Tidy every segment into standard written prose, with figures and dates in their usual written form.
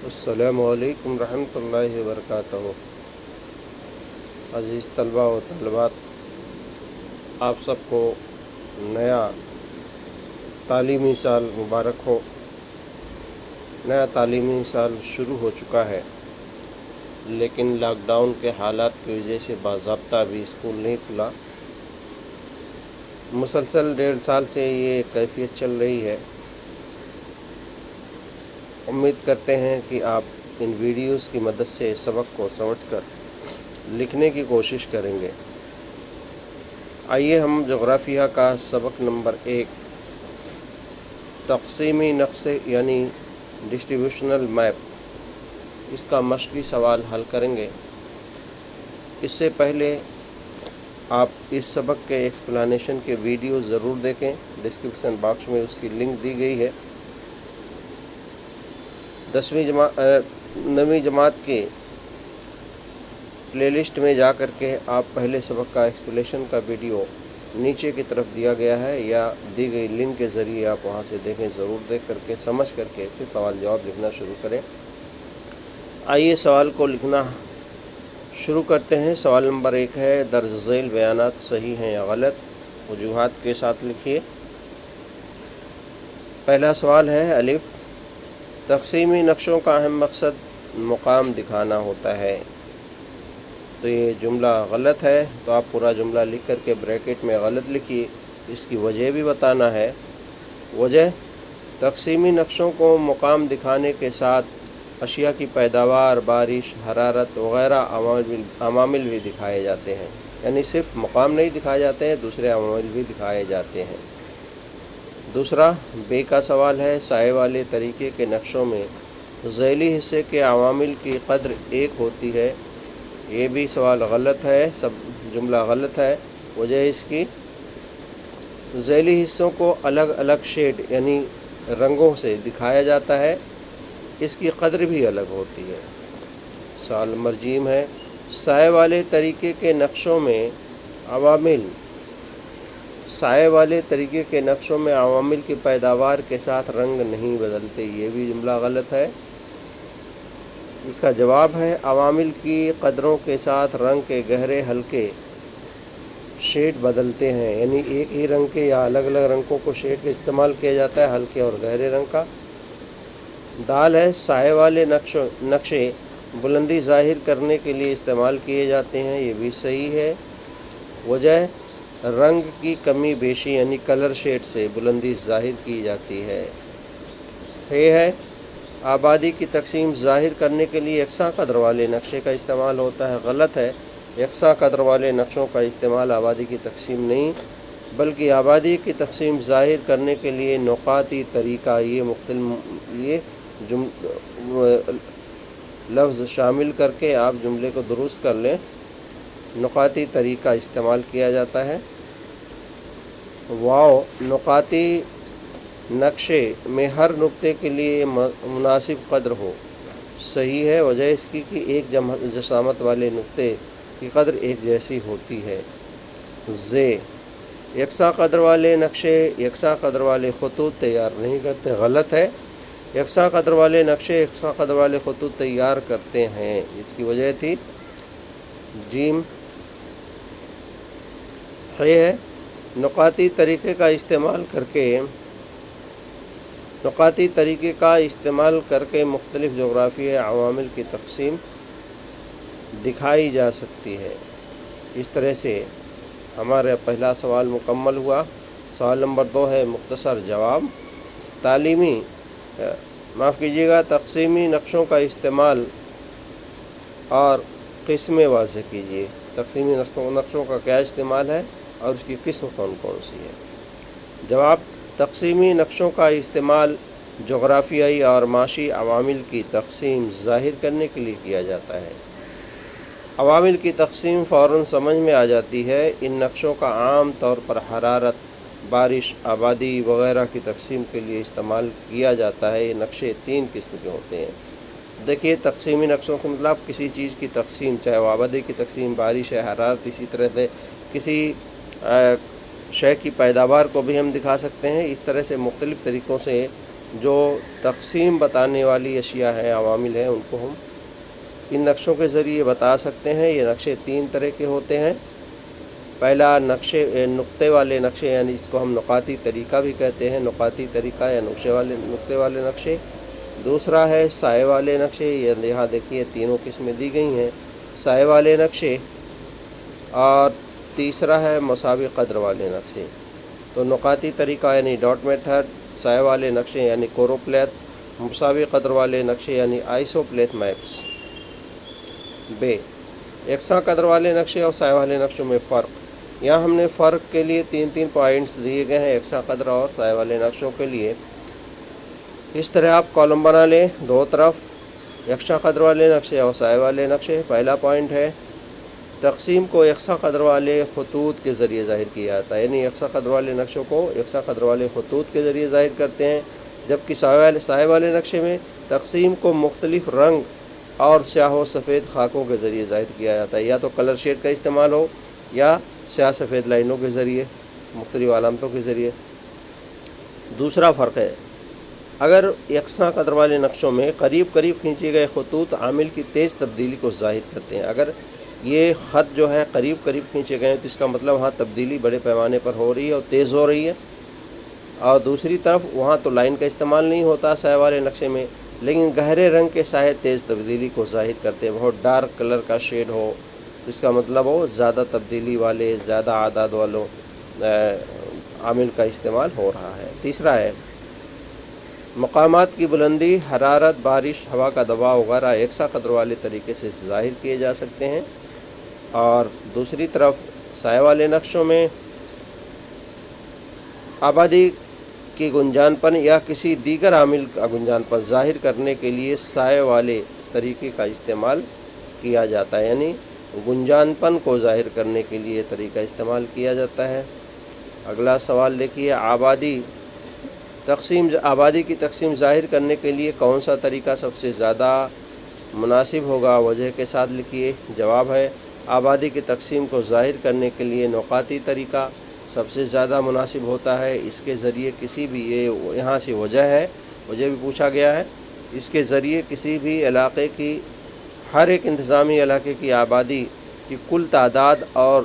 السلام علیکم ورحمۃ اللہ وبرکاتہ۔ عزیز طلباء و طالبات، آپ سب کو نیا تعلیمی سال مبارک ہو۔ نیا تعلیمی سال شروع ہو چکا ہے، لیکن لاک ڈاؤن کے حالات کی وجہ سے باضابطہ ابھی اسکول نہیں کھلا۔ مسلسل 1.5 سال سے یہ کیفیت چل رہی ہے۔ امید کرتے ہیں کہ آپ ان ویڈیوز کی مدد سے سبق کو سمجھ کر لکھنے کی کوشش کریں گے۔ آئیے ہم جغرافیہ کا سبق نمبر 1 تقسیمی نقشے یعنی ڈسٹریبیوشنل میپ، اس کا مشقی سوال حل کریں گے۔ اس سے پہلے آپ اس سبق کے ایکسپلانیشن کے ویڈیو ضرور دیکھیں، ڈسکرپشن باکس میں اس کی لنک دی گئی ہے۔ 9ویں جماعت کے پلے لسٹ میں جا کر کے آپ پہلے سبق کا ایکسپلینیشن کا ویڈیو نیچے کی طرف دیا گیا ہے یا دی گئی لنک کے ذریعے آپ وہاں سے دیکھیں، ضرور دیکھ کر کے سمجھ کر کے پھر سوال جواب لکھنا شروع کریں۔ آئیے سوال کو لکھنا شروع کرتے ہیں۔ سوال نمبر 1 ہے، درج ذیل بیانات صحیح ہیں یا غلط؟ وجوہات کے ساتھ لکھیے۔ پہلا سوال ہے الف، تقسیمی نقشوں کا اہم مقصد مقام دکھانا ہوتا ہے۔ تو یہ جملہ غلط ہے، تو آپ پورا جملہ لکھ کر کے بریکٹ میں غلط لکھیے۔ اس کی وجہ بھی بتانا ہے۔ وجہ، تقسیمی نقشوں کو مقام دکھانے کے ساتھ اشیاء کی پیداوار، بارش، حرارت وغیرہ عوامل بھی دکھائے جاتے ہیں، یعنی صرف مقام نہیں دکھائے جاتے ہیں، دوسرے عوامل بھی دکھائے جاتے ہیں۔ دوسرا بے کا سوال ہے، سائے والے طریقے کے نقشوں میں ذیلی حصے کے عوامل کی قدر 1 ہوتی ہے۔ یہ بھی سوال غلط ہے، سب جملہ غلط ہے۔ وجہ اس کی، ذیلی حصوں کو الگ الگ شیڈ یعنی رنگوں سے دکھایا جاتا ہے، اس کی قدر بھی الگ ہوتی ہے۔ سوال نمبر ج ہے، سائے والے طریقے کے نقشوں میں عوامل کی پیداوار کے ساتھ رنگ نہیں بدلتے۔ یہ بھی جملہ غلط ہے۔ اس کا جواب ہے، عوامل کی قدروں کے ساتھ رنگ کے گہرے ہلکے شیڈ بدلتے ہیں، یعنی ایک ہی رنگ کے یا الگ الگ رنگوں کو شیڈ کا استعمال کیا جاتا ہے، ہلکے اور گہرے رنگ کا۔ دال ہے، سائے والے نقشے بلندی ظاہر کرنے کے لیے استعمال کیے جاتے ہیں۔ یہ بھی صحیح ہے۔ وجہ، رنگ کی کمی بیشی یعنی کلر شیڈ سے بلندی ظاہر کی جاتی ہے۔ یہ ہے، آبادی کی تقسیم ظاہر کرنے کے لیے یکساں قدر والے نقشے کا استعمال ہوتا ہے۔ غلط ہے، یکساں قدر والے نقشوں کا استعمال آبادی کی تقسیم نہیں، بلکہ آبادی کی تقسیم ظاہر کرنے کے لیے نقاطی طریقہ، یہ لفظ شامل کر کے آپ جملے کو درست کر لیں، نقاطی طریقہ استعمال کیا جاتا ہے۔ واو، نقاطی نقشے میں ہر نقطے کے لیے مناسب قدر ہو۔ صحیح ہے۔ وجہ اس کی کہ ایک جسامت والے نقطے کی قدر ایک جیسی ہوتی ہے۔ زے، یکساں قدر والے نقشے یکساں قدر والے خطوط تیار نہیں کرتے۔ غلط ہے، یکساں قدر والے نقشے یکساں قدر والے خطوط تیار کرتے ہیں۔ اس کی وجہ تھی جیم ہے، نقاطی طریقے کا استعمال کر کے مختلف جغرافیائی عوامل کی تقسیم دکھائی جا سکتی ہے۔ اس طرح سے ہمارا پہلا سوال مکمل ہوا۔ سوال نمبر 2 ہے، مختصر جواب۔ تقسیمی نقشوں کا استعمال اور قسمیں واضح کیجیے۔ تقسیمی نقشوں کا کیا استعمال ہے اور اس کی قسم کون کون سی ہے؟ جواب، تقسیمی نقشوں کا استعمال جغرافیائی اور معاشی عوامل کی تقسیم ظاہر کرنے کے لیے کیا جاتا ہے۔ عوامل کی تقسیم فوراً سمجھ میں آ جاتی ہے۔ ان نقشوں کا عام طور پر حرارت، بارش، آبادی وغیرہ کی تقسیم کے لیے استعمال کیا جاتا ہے۔ یہ نقشے 3 قسم کے ہوتے ہیں۔ دیکھیے، تقسیمی نقشوں کا مطلب کسی چیز کی تقسیم، چاہے وہ آبادی کی تقسیم، بارش ہے، حرارت، اسی طرح سے کسی شے کی پیداوار کو بھی ہم دکھا سکتے ہیں۔ اس طرح سے مختلف طریقوں سے جو تقسیم بتانے والی اشیاء ہیں، عوامل ہیں، ان کو ہم ان نقشوں کے ذریعے بتا سکتے ہیں۔ یہ نقشے 3 طرح کے ہوتے ہیں۔ پہلا نقطے والے نقشے، یعنی اس کو ہم نقاطی طریقہ بھی کہتے ہیں، نقاطی طریقہ یا نقطے والے نقشے۔ دوسرا ہے سائے والے نقشے، یہ یہاں دیکھیے تینوں قسمیں دی گئی ہیں، سائے والے نقشے۔ اور تیسرا ہے مساوی قدر والے نقشے۔ تو نقاطی طریقہ یعنی ڈاٹ میتھڈ، سائے والے نقشے یعنی کوروپلیت، مساوی قدر والے نقشے یعنی آئسوپلیت میپس۔ یکساں قدر والے نقشے اور سائے والے نقشوں میں فرق۔ یہاں ہم نے فرق کے لیے 3 پوائنٹس دیے گئے ہیں یکساں قدر اور سائے والے نقشوں کے لیے۔ اس طرح آپ کالم بنا لیں، دو طرف یکساں قدر والے نقشے اور سائے والے نقشے۔ پہلا پوائنٹ ہے تقسیم کو یکساں قدر والے خطوط کے ذریعے ظاہر کیا جاتا ہے، یعنی یکساں قدر والے نقشوں کو یکساں قدر والے خطوط کے ذریعے ظاہر کرتے ہیں، جبکہ سائے والے نقشے میں تقسیم کو مختلف رنگ اور سیاہ و سفید خاکوں کے ذریعے ظاہر کیا جاتا ہے، یا تو کلر شیڈ کا استعمال ہو یا سیاہ سفید لائنوں کے ذریعے، مختلف علامتوں کے ذریعے۔ دوسرا فرق ہے اگر یکساں قدر والے نقشوں میں قریب کھینچے گئے خطوط عامل کی تیز تبدیلی کو ظاہر کرتے ہیں۔ اگر یہ خط جو ہے قریب کھینچے گئے ہیں تو اس کا مطلب وہاں تبدیلی بڑے پیمانے پر ہو رہی ہے اور تیز ہو رہی ہے، اور دوسری طرف وہاں تو لائن کا استعمال نہیں ہوتا سائے والے نقشے میں، لیکن گہرے رنگ کے سائے تیز تبدیلی کو ظاہر کرتے ہیں۔ بہت ڈارک کلر کا شیڈ ہو تو اس کا مطلب ہو زیادہ تبدیلی والے، زیادہ اعداد والوں عامل کا استعمال ہو رہا ہے۔ تیسرا ہے مقامات کی بلندی، حرارت، بارش، ہوا کا دباؤ وغیرہ یکساں قدر والے طریقے سے ظاہر کیے جا سکتے ہیں، اور دوسری طرف سائے والے نقشوں میں آبادی کی گنجان پن یا کسی دیگر عامل کا گنجان پن ظاہر کرنے کے لیے سائے والے طریقے کا استعمال کیا جاتا ہے، یعنی گنجان پن کو ظاہر کرنے کے لیے طریقہ استعمال کیا جاتا ہے۔ اگلا سوال دیکھیے، آبادی کی تقسیم ظاہر کرنے کے لیے کون سا طریقہ سب سے زیادہ مناسب ہوگا؟ وجہ کے ساتھ لکھیے۔ جواب ہے آبادی کی تقسیم کو ظاہر کرنے کے لیے نقاطی طریقہ سب سے زیادہ مناسب ہوتا ہے۔ اس کے ذریعے کسی بھی، یہ یہاں سے وجہ ہے، وجہ بھی پوچھا گیا ہے، اس کے ذریعے کسی بھی علاقے کی، ہر ایک انتظامی علاقے کی آبادی کی کل تعداد اور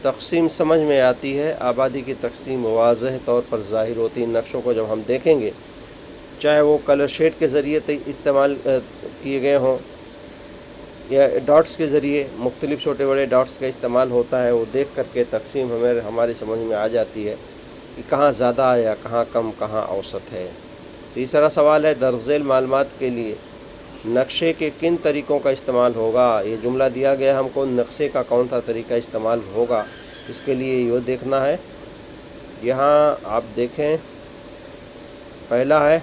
تقسیم سمجھ میں آتی ہے۔ آبادی کی تقسیم واضح طور پر ظاہر ہوتی ہے۔ ان نقشوں کو جب ہم دیکھیں گے، چاہے وہ کلر شیڈ کے ذریعے استعمال کیے گئے ہوں یا ڈاٹس کے ذریعے، مختلف چھوٹے بڑے ڈاٹس کا استعمال ہوتا ہے، وہ دیکھ کر کے تقسیم ہماری سمجھ میں آ جاتی ہے کہ کہاں زیادہ یا کہاں کم، کہاں اوسط ہے۔ تیسرا سوال ہے درج ذیل معلومات کے لیے نقشے کے کن طریقوں کا استعمال ہوگا؟ یہ جملہ دیا گیا ہم کو، نقشے کا کون سا طریقہ استعمال ہوگا، اس کے لیے یہ دیکھنا ہے۔ یہاں آپ دیکھیں، پہلا ہے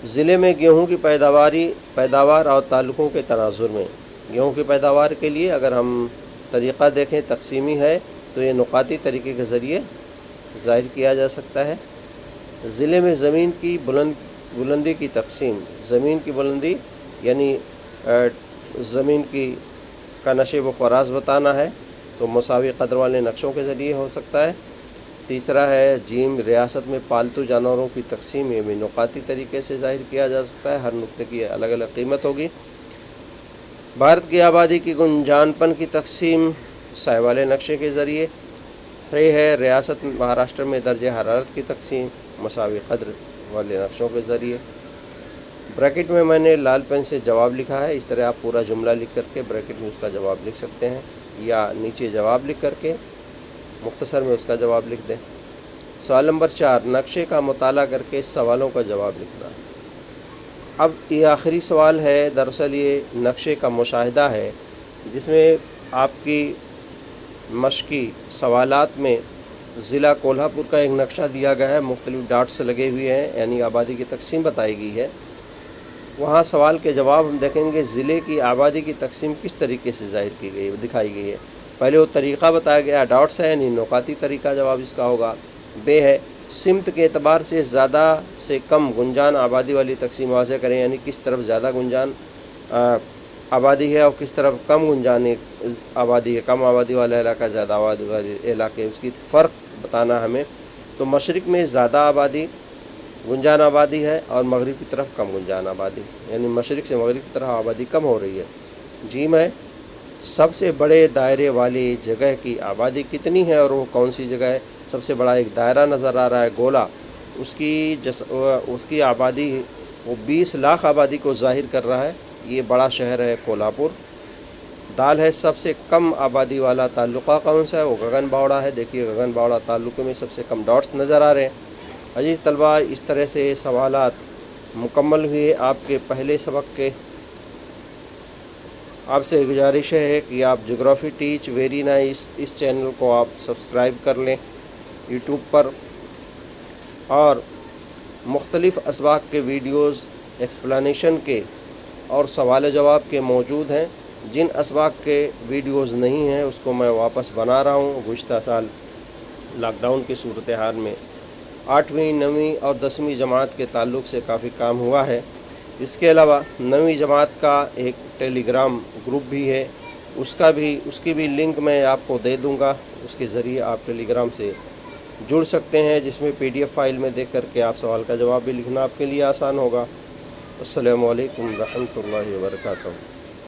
ضلع میں گیہوں کی پیداوار اور تعلقوں کے تناظر میں۔ گیہوں کی پیداوار کے لیے اگر ہم طریقہ دیکھیں تقسیمی ہے تو یہ نقاطی طریقے کے ذریعے ظاہر کیا جا سکتا ہے۔ ضلع میں زمین کی بلندی کی تقسیم، زمین کی بلندی یعنی زمین کا نشیب و فراز بتانا ہے تو مساوی قدر والے نقشوں کے ذریعے ہو سکتا ہے۔ تیسرا ہے جیم ریاست میں پالتو جانوروں کی تقسیم، یہ بھی نقاطی طریقے سے ظاہر کیا جا سکتا ہے، ہر نقطے کی الگ الگ قیمت ہوگی۔ بھارت کی آبادی کی گنجان پن کی تقسیم سائے والے نقشے کے ذریعے ہے۔ ریاست مہاراشٹر میں درجہ حرارت کی تقسیم مساوی قدر والے نقشوں کے ذریعے۔ بریکٹ میں نے لال پین سے جواب لکھا ہے، اس طرح آپ پورا جملہ لکھ کر کے بریکٹ میں اس کا جواب لکھ سکتے ہیں، یا نیچے جواب لکھ کر کے مختصر میں اس کا جواب لکھ دیں۔ سوال نمبر 4، نقشے کا مطالعہ کر کے سوالوں کا جواب لکھنا۔ اب یہ آخری سوال ہے، دراصل یہ نقشے کا مشاہدہ ہے جس میں آپ کی مشقی سوالات میں ضلع کولہا پور کا ایک نقشہ دیا گیا ہے، مختلف ڈاٹس لگے ہوئے ہیں، یعنی آبادی کی تقسیم بتائی گئی ہے۔ وہاں سوال کے جواب ہم دیکھیں گے ضلع کی آبادی کی تقسیم کس طریقے سے ظاہر کی گئی دکھائی گئی ہے۔ پہلے وہ طریقہ بتایا گیا، ڈاٹس ہے یعنی نقاطی طریقہ، جواب اس کا ہوگا۔ بے ہے سمت کے اعتبار سے زیادہ سے کم گنجان آبادی والی تقسیم واضح کریں، یعنی کس طرف زیادہ گنجان آبادی ہے اور کس طرف کم گنجان آبادی ہے، کم آبادی والا علاقہ، زیادہ آبادی والے علاقے، اس کی فرق بتانا ہمیں۔ تو مشرق میں زیادہ آبادی گنجان آبادی ہے اور مغرب کی طرف کم گنجان آبادی، یعنی مشرق سے مغرب کی طرف آبادی کم ہو رہی ہے۔ جی میں سب سے بڑے دائرے والی جگہ کی آبادی کتنی ہے اور وہ کون سی جگہ ہے؟ سب سے بڑا ایک دائرہ نظر آ رہا ہے گولا، اس کی آبادی وہ 20 لاکھ آبادی کو ظاہر کر رہا ہے۔ یہ بڑا شہر ہے کولہاپور۔ دال ہے سب سے کم آبادی والا تعلقہ کون سا ہے؟ وہ گگن باوڑا ہے۔ دیکھیے گگن باوڑا تعلقے میں سب سے کم ڈاٹس نظر آ رہے ہیں۔ عزیز طلباء، اس طرح سے سوالات مکمل ہوئے آپ کے پہلے سبق کے۔ آپ سے گزارش ہے کہ آپ جغرافی ٹیچ ویری نائس اس چینل کو آپ سبسکرائب کر لیں یوٹیوب پر، اور مختلف اسباق کے ویڈیوز ایکسپلینیشن کے اور سوال جواب کے موجود ہیں۔ جن اسباق کے ویڈیوز نہیں ہیں اس کو میں واپس بنا رہا ہوں۔ گزشتہ سال لاک ڈاؤن کی صورتحال میں 8ویں 9ویں اور 10ویں جماعت کے تعلق سے کافی کام ہوا ہے۔ اس کے علاوہ 9ویں جماعت کا ایک ٹیلی گرام گروپ بھی ہے، اس کی بھی لنک میں آپ کو دے دوں گا۔ اس کے ذریعے آپ ٹیلی گرام سے جڑ سکتے ہیں، جس میں PDF فائل میں دیکھ کر کے آپ سوال کا جواب بھی لکھنا آپ کے لیے آسان ہوگا۔ السلام علیکم ورحمۃ اللہ وبرکاتہ۔